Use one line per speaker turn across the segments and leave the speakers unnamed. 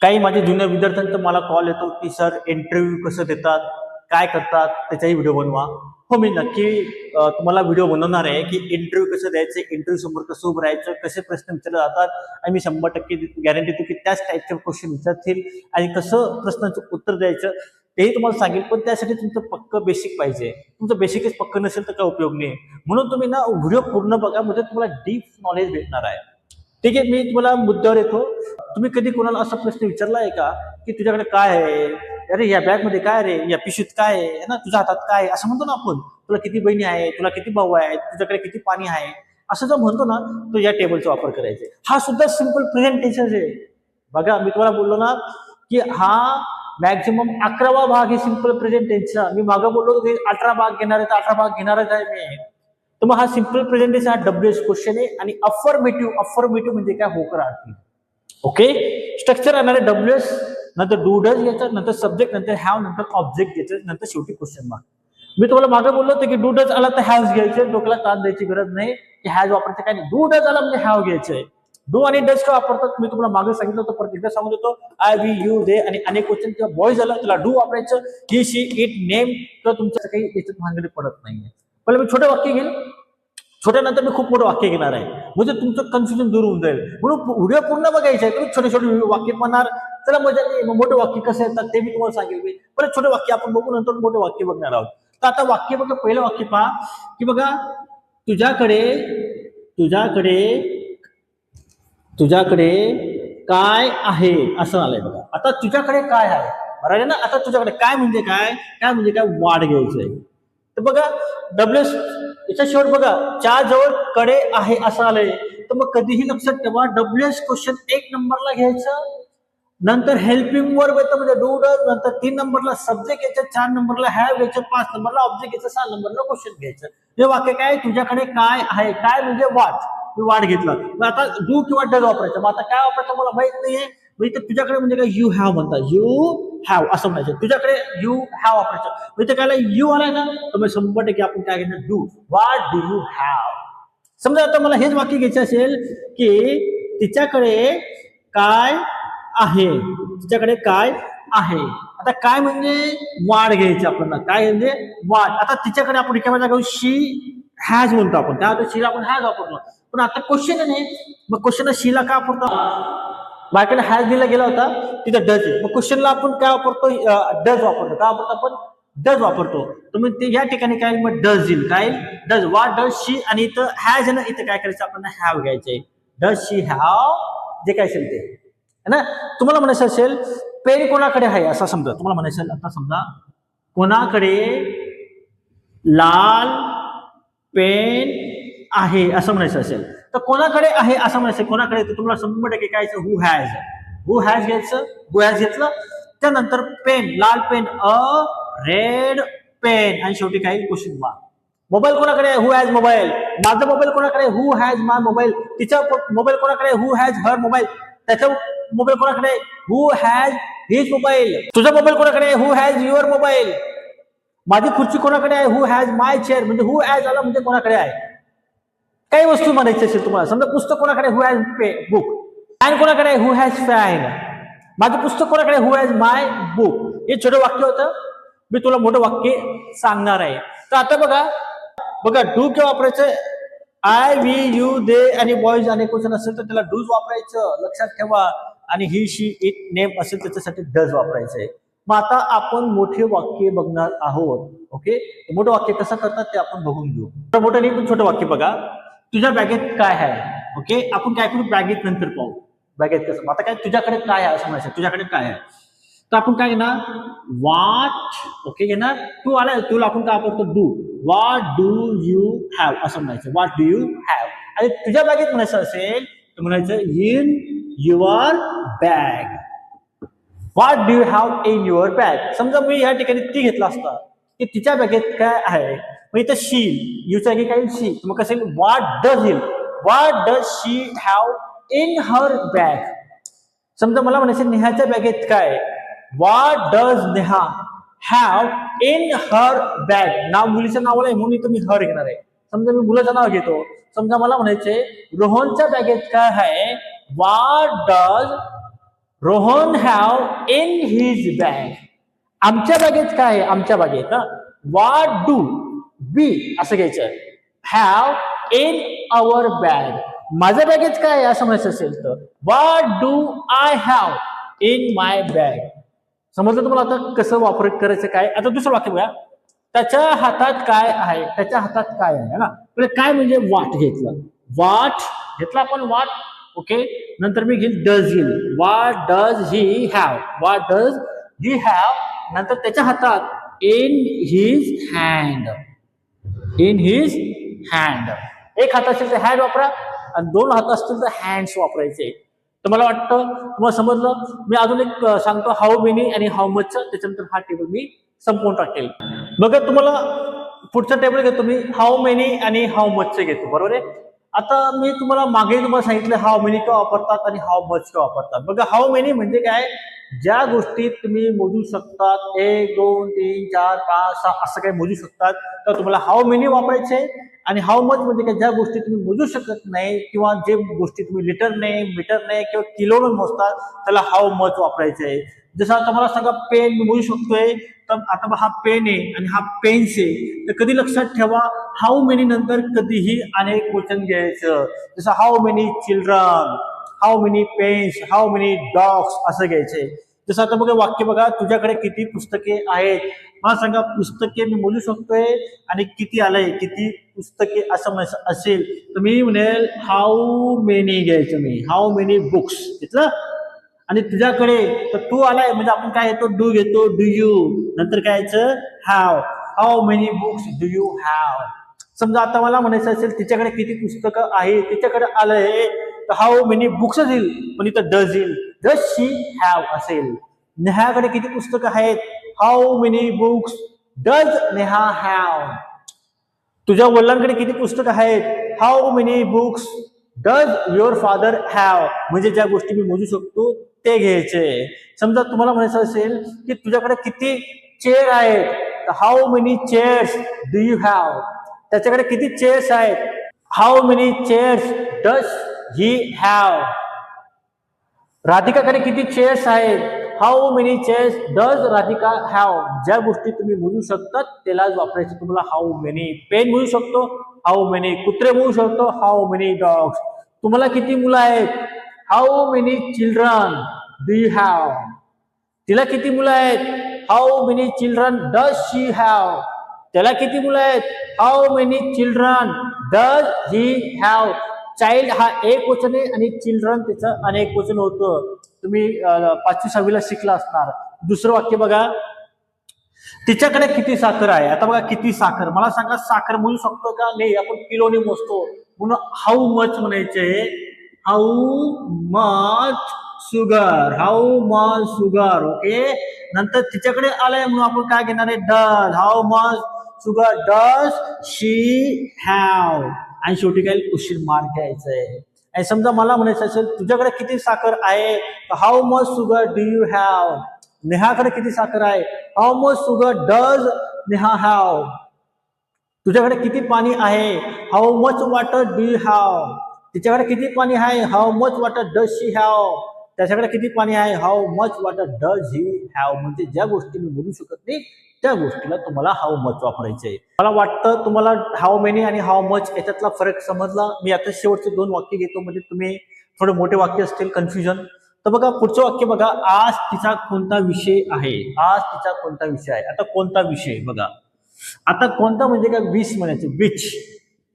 काही माझे जुन्या विद्यार्थ्यांचा मला कॉल येतो की सर इंटरव्ह्यू कसं देतात, काय करतात, त्याचाही व्हिडिओ बनवा. हो, मी नक्की तुम्हाला व्हिडिओ बनवणार आहे की इंटरव्ह्यू कसं द्यायचं, इंटरव्ह्यू समोर कसं उभं राहायचं, कसे प्रश्न विचारले जातात आणि मी 100% गॅरंटी देतो की त्याच टाईपचे क्वेश्चन विचारतील आणि कसं प्रश्नाचं उत्तर द्यायचं तेही तुम्हाला सांगेल. पण त्यासाठी तुमचं पक्क बेसिक पाहिजे. तुमचं बेसिकच पक्क नसेल तर काय उपयोग नाही. म्हणून तुम्ही ना व्हिडिओ पूर्ण बघा, म्हणजे तुम्हाला डीप नॉलेज भेटणार आहे. ठीक आहे, मी तुम्हाला मुद्द्यावर येतो. तुम्ही कधी कोणाला असा प्रश्न विचारला आहे का की तुझ्याकडे काय आहे, अरे या बॅग मध्ये काय रे, या पिशवीत काय आहे ना, तुझ्या हातात काय आहे, असं म्हणतो ना आपण. तुला किती बहिणी आहे, तुला किती भाऊ आहे, तुझ्याकडे किती पाणी आहे, असं जर म्हणतो ना, तो या टेबलचा वापर करायचा. हा सुद्धा सिंपल प्रेझेंटेशन आहे. बघा, मी तुम्हाला बोललो ना की हा मॅक्झिमम 11वा भाग आहे सिंपल प्रेझेंटेशनचा. मी मागं बोललो की 18 भाग घेणार आहे, तर 18 भाग घेणारच आहे मी. तर मग हा सिंपल प्रेझेंटेशन हा डब्ल्यूएस क्वेश्चन आहे. आणि अफर्मेटिव्ह म्हणजे काय, होकर आरती. ओके, स्ट्रक्चर येणार आहे डब्ल्यूएस, नंतर डू डज घ्यायचं, नंतर सब्जेक्ट, नंतर हॅव, नंतर ऑब्जेक्ट घ्यायचं, नंतर शेवटी क्वेश्चन मार्क. मी तुम्हाला मागे बोललो होतो की डू डज आला तर हॅव्स घ्यायचे, डोक्याला ताण द्यायची गरज नाही की हॅज वापरायचं काय नाही. डू डज आला म्हणजे हॅव घ्यायचंय. डू आणि डज का वापरतात मी तुम्हाला मागे सांगितलं होतं, परत एकदा सांगून देतो. आय, वी, यू, दे आणि अनेक क्वेश्चन किंवा बॉयज आला त्याला डू वापरायचं. ही, शी, इट, नेम किंवा तुमचं काही याच्यात भानगडी पडत नाहीये. पहिले मी छोटे वाक्य घेईल, छोट्यानंतर मी खूप मोठं वाक्य घेणार आहे, म्हणजे तुमचं कन्फ्युजन दूर होऊन जाईल. म्हणून व्हिडिओ पूर्ण बघायचं आहे. तुम्ही छोटे छोटे वाक्य म्हणणार, चला मजा नाही. मोठे वाक्य कसे येतात ते मी तुम्हाला सांगेल. मी परत छोटे वाक्य आपण बघू, नंतर मोठे वाक्य बघणार आहोत. तर आता वाक्य बघा, पहिलं वाक्य पहा की बघा, तुझ्याकडे तुझ्याकडे तुझ्याकडे काय आहे असं आलंय. बघा, आता तुझ्याकडे काय आहे बरोबर ना. आता तुझ्याकडे काय म्हणजे काय, काय म्हणजे काय, वाढ घ्यायचंय. तर बघा डब्ल्यूएस याच्या शेवट बघा, च्या जवळ कडे आहे असं आलंय. तर मग कधीही लक्षात ठेवा, डब्ल्यूएस क्वेश्चन 1 नंबरला घ्यायचं, नंतर हेल्पिंग वर्ब येतं म्हणजे डू डज, नंतर 3 नंबरला सब्जेक्ट यायचं, 4 नंबरला हॅव घ्यायचं, 5 नंबरला ऑब्जेक्ट घ्यायचं, 6 नंबरला क्वेश्चन घ्यायचं. हे वाक्य काय, तुझ्याकडे काय आहे, काय म्हणजे वाट, मी वाट घेतलं. मग आता डू किंवा डज वापरायचं. मग आता काय वापरायचं मला माहित नाहीये. म्हणजे तुझ्याकडे म्हणजे काय, यू हॅव म्हणतात, यू हॅव असं म्हणायचं. तुझ्याकडे यू हॅव वापरायचं. म्हणजे काय, यू आलाय ना, तर मग 100% आपण काय घेणार, do. What do you have. समजा आता मला हेच वाक्य घ्यायचं असेल की तिच्याकडे काय आहे, तिच्याकडे काय आहे. आता काय म्हणजे वाढ घ्यायची आपल्याला, काय म्हणजे वाढ. आता तिच्याकडे आपण रिकाम्या जागा शी हॅज म्हणतो आपण, काय होतं, शीला आपण हॅज वापरतो. पण आता क्वेश्चन आहे, मग क्वेश्चन शीला काय वापरतो, बायकडे हॅज दिला गेला होता, तिथं डज आहे. मग क्वेश्चनला आपण काय वापरतो, डज वापरतो. काय वापरतो आपण, डज वापरतो. तर मग ते या ठिकाणी काय, मग डज येईल, काय डज, वाट डज शी. आणि इथं हॅज आहे ना, इथं काय करायचं आपण, हॅव घ्यायचंय. डज शी हॅव, जे काय असेल ते है ना. तुम्हाला म्हणायचं असेल पेन कोणाकडे आहे असं समजा, तुम्हाला म्हणायचं आता समजा कोणाकडे लाल पेन आहे असं म्हणायचं असेल, तर कोणाकडे आहे असं म्हणायचं. कोणाकडे, तर तुम्हाला 100% काय, हु हॅज. हु हॅज घ्यायचं, हु हॅज घेतलं, त्यानंतर पेन, लाल पेन, अ रेड पेन, आणि शेवटी काय, क्वेश्चन मार्क. मोबाईल कोणाकडे आहे, हु हॅज मोबाईल. माझा मोबाईल कोणाकडे, हु हॅज माय मोबाईल. तिचा मोबाईल कोणाकडे, हु हॅज हर मोबाईल. त्याचा मोबाईल कोणाकडे, हु हॅज हिज मोबाईल. तुझा मोबाईल कोणाकडे, हु हॅज युअर मोबाईल. माझी खुर्ची कोणाकडे आहे, हु हॅज माय चेअर. म्हणजे हु हॅज आला म्हणजे कोणाकडे आहे. काही वस्तू म्हणायची असेल तुम्हाला, समजा पुस्तक कोणाकडे, हु हॅज बुक. फॅन कोणाकडे, हु हॅज फॅन. माझं पुस्तक कोणाकडे, हु हॅज माय बुक. हे छोटं वाक्य होतं, मी तुला मोठं वाक्य सांगणार आहे. तर आता बघा बघा, डू किंवा वापरायचं, आय, वी, यू, दे आणि बॉयज अनेक क्वेश्चन असेल तर त्याला डूज वापरायचं, लक्षात ठेवा. आणि ही, शी, इट, नेम असेल त्याच्यासाठी डज वापरायचंय. मग आता आपण मोठे वाक्य बघणार आहोत. ओके, मोठं वाक्य कसं करतात ते आपण बघून घेऊ. मोठं नाही पण छोटं वाक्य बघा, तुझ्या बॅगेत काय आहे. ओके, आपण काय करू, बॅगेत नंतर पाहू. बॅगेत कसं, आता काय, तुझ्याकडे काय आहे असं म्हणायचं, तुझ्याकडे काय आहे. तर आपण काय घेणार, वाट. ओके घेणार, तू आलाय, तुला आपण काय वापरतो, do. What do you have असं म्हणायचं, व्हॉट डू यू हॅव. आणि तुझ्या बॅगेत म्हणायचं असेल तर म्हणायचं in your bag. What do you have in your bag. समजा मी या ठिकाणी ती घेतला असता की तिच्या बॅगेत काय आहे, मग इथं शी, युच्या की काय शी, मग कसं येईल, व्हॉट डज येईल. What does she have in her bag. समजा मला म्हणायचं नेहाच्या बॅगेत काय, what does Neha have in her bag. नाव मुलीचं नाव आहे म्हणून इथं मी हर घेणार आहे. समजा मी मुलाचं नाव घेतो, समजा मला म्हणायचे रोहनच्या बॅगेत काय आहे, what does Rohan have in his bag. आमच्या बागेत काय आहे? आमच्या बागेत व्हॉट डू वी असं घ्यायचं. Have in our bag. माझ्या बॅगेत काय आहे असं म्हणायचं असेल तर what do I have in my bag. समजलं तुम्हाला आता कसं वापर करायचं काय. आता दुसरं वाक्य बघा. त्याच्या हातात काय आहे. त्याच्या हातात काय आहे ना. काय म्हणजे वाट घेतलं. वाट घेतला आपण वाट. ओके. नंतर मी घेईल डज घेईल. What does he have. What does he have. नंतर त्याच्या हातात in his hand. In his hand. एक हात असेल तर हँड वापरा आणि दोन हात असतील तर हँड्स वापरायचे. तर मला वाटतं तुम्हाला समजलं. मी अजून एक सांगतो हाऊ मेनी आणि हाऊ मच. त्याच्यानंतर हा टेबल मी संपवून टाकेल. बघा तुम्हाला पुढचा टेबल घेतो मी हाऊ मेनी आणि हाऊ मच घेतो. बरोबर आहे. आता मी तुम्हाला मागे तुम्हाला सांगितलं हाऊ मेनी का वापरतात आणि हाऊ मच का वापरतात. बघा हाऊ मेनी म्हणजे काय. ज्या गोष्टीत तुम्ही मोजू शकतात 1 2 3 4 5 6 असं काही मोजू शकतात तर तुम्हाला हाऊ मेनी वापरायचे. आणि हाऊ मच म्हणजे काय ज्या गोष्टी तुम्ही मोजू शकत नाही किंवा जे गोष्टी तुम्ही लिटरने मीटरने किंवा किलोने मोजतात त्याला हाऊ मच वापरायचे. जसं आता मला सांगा पेन मी मोजू शकतोय तर आता हा पेन आहे आणि हा पेन्स आहे. तर कधी लक्षात ठेवा हाऊ मेनी नंतर कधीही अनेक वचन घ्यायचं. जसं how many children, how many pens, how many dogs असं घ्यायचे. जसं आता बघा वाक्य बघा. तुझ्याकडे किती पुस्तके आहेत. मला सांगा पुस्तके मी बोलू शकतोय आणि किती आलंय किती पुस्तके असं असेल तर मी म्हणेल हाऊ मेनी घ्यायचं मी. हाऊ मेनी बुक्स घेतलं. आणि तुझ्याकडे तर तू आलाय म्हणजे आपण काय येतो डू घेतो. Do you. नंतर काय यायचं have. How many books do you have. समजा आता मला म्हणायचं असेल तिच्याकडे किती पुस्तकं आहे. तिच्याकडे आलंय तर हाऊ मेनी बुक्स येईल पण इथं डज येईल. डज शी हॅव असेल. नेहाकडे किती पुस्तकं आहेत. How many books does Neha have. तुझ्या वडिलांकडे किती पुस्तकं आहेत. How many books does your father have. म्हणजे ज्या गोष्टी मी मोजू शकतो ते घ्यायचे. समजा तुम्हाला म्हणायचं असेल की तुझ्याकडे किती चेअर आहेत. How many chairs do you have. त्याच्याकडे किती चेअर्स आहेत. How many chairs does he have. राधिकाकडे किती चेअर्स आहेत. How many chairs does Radhika have. ज्या गोष्टी तुम्ही मोजू शकतात त्यालाच वापरायचे तुम्हाला हाऊ मेनी. पेन मोजू शकतो हाऊ मेनी. कुत्रे मोजू शकतो हाऊ मेनी डॉग्स. तुम्हाला किती मुलं आहेत. How many children do you have. तिला किती मुलं आहेत. How many children does she have. त्याला किती मुलं आहेत. How many children does he have. Child हा एक वचन आहे आणि चिल्ड्रन त्याचं अनेक वचन होतं. तुम्ही 5वी 6वी ला शिकला असणार. दुसरं वाक्य बघा. तिच्याकडे किती साखर आहे. आता बघा किती साखर. मला सांगा साखर मोजू शकतो का. नाही आपण किलोने मोजतो म्हणून हाऊ मच म्हणायचे. How much sugar. How much sugar. Okay. नंतर तिच्याकडे आलंय म्हणून आपण काय घेणार आहे does. How much sugar does she have. आणि शेवटी काय क्वेश्चन मार्क घ्यायचंय. आणि समजा मला म्हणायचं असेल तुझ्याकडे किती साखर आहे. How much sugar do you have. नेहाकडे किती साखर आहे. How much sugar does Neha have. तुझ्याकडे किती पाणी आहे. How much water do you have. तिच्याकडे किती पाणी आहे. How much water does she have. त्याच्याकडे किती पाणी आहे. How much water does he have. म्हणजे ज्या गोष्टी मी बोलू शकत नाही त्या गोष्टीला तुम्हाला हाऊ मच वापरायचे. मला वाटतं तुम्हाला हाऊ मेनी आणि हाऊ मच याच्यातला फरक समजला. मी आता शेवटचे 2 वाक्य घेतो म्हणजे तुम्ही थोडे मोठे वाक्य असतील कन्फ्युजन. तर बघा पुढचं वाक्य बघा. आज तिचा कोणता विषय आहे. आज तिचा कोणता विषय आहे. आता कोणता विषय बघा. आता कोणता म्हणजे काय विच म्हणायचं. विच.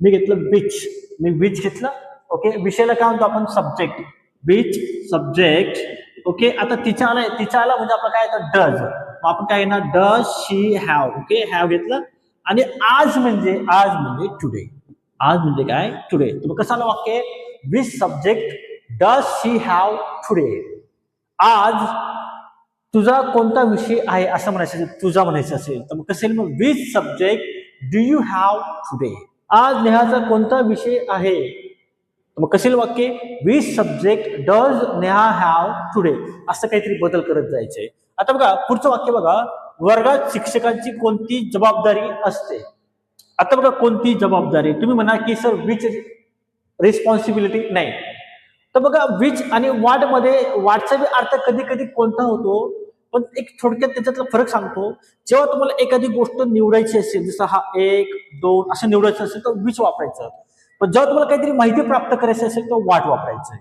मी घेतलं विच. मी विच घेतलं. ओके. विषयाला काय म्हणतो आपण सब्जेक्ट. Which subject. ओके. आता तिचा आला म्हणजे आपलं काय येतं डज. आपण काय घेणार does she have. Okay. Have घेतलं. आणि आज म्हणजे टुडे. आज म्हणजे काय टुडे. तर कसं आलं वाक्य. Which subject does she have today. आज तुझा कोणता विषय आहे असं म्हणायचं. तुझा म्हणायचं असेल तर मग कसं मग which subject do you have today. आज नेहाचा कोणता विषय आहे. मग कसेल वाक्य which subject does Neha have today. असं काहीतरी बदल करत जायचंय. आता बघा पुढचं वाक्य बघा. वर्गात शिक्षकांची कोणती जबाबदारी असते. आता बघा कोणती जबाबदारी. तुम्ही म्हणा की सर विच रिस्पॉन्सिबिलिटी. नाही. तर बघा विच आणि व्हॉट मध्ये व्हॉटचा बी अर्थ कधी कधी कोणता होतो, पण एक थोडक्यात त्याच्यातला फरक सांगतो. जेव्हा तुम्हाला एखादी गोष्ट निवडायची असेल, जसं हा एक दोन असं निवडायचं असेल तर विच वापरायचं. पण जेव्हा तुम्हाला काहीतरी माहिती प्राप्त करायची असेल तर व्हॉट वापरायचं.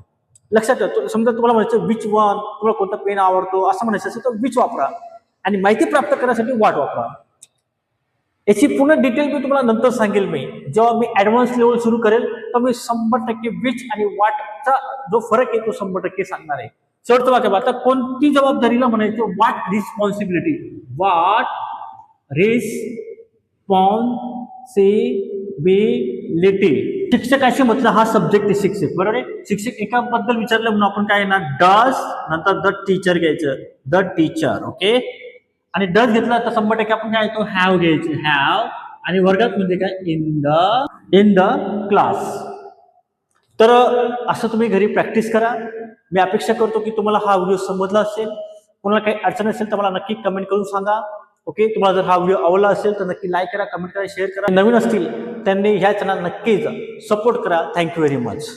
लक्षात ठेवा, समजा तुम्हाला म्हणायचं विच वन, तुम्हाला कोणता पेन आवडतो असं म्हणायचं असेल तर विच वापरा, आणि माहिती प्राप्त करण्यासाठी व्हॉट वापरा. याची पूर्ण डिटेल मी तुम्हाला नंतर सांगेल. मी जेव्हा मी ऍडव्हान्स लेवल सुरू करेल तर मी 100% विच आणि व्हॉटचा जो फरक आहे तो 100% सांगणार आहे. शेवटचं वाक्य आता कोणती जबाबदारीला म्हणायचं व्हॉट रिस्पॉन्सिबिलिटी. What responsibility. शिक्षकाशी म्हटलं हा सब्जेक्ट आहे शिक्षक, बरोबर आहे. शिक्षक एकाबद्दल विचारलं म्हणून आपण काय ना डज नंतर द टीचर घ्यायचं, द टीचर. ओके, आणि डज घेतला तर 100% आपण काय येतो हॅव घ्यायचं, हॅव. आणि वर्गात म्हणजे काय इन द क्लास. तर असं तुम्ही घरी प्रॅक्टिस करा. मी अपेक्षा करतो की तुम्हाला हा व्हिडिओ समजला असेल. कोणाला काही अडचण असेल तर मला नक्की कमेंट करून सांगा. ओके, तुम्हाला जर हा व्हिडिओ आवडला असेल तर नक्की लाईक करा, कमेंट करा, शेअर करा. नवीन असतील त्यांनी ह्या चॅनल नक्कीच सपोर्ट करा. Thank you very much.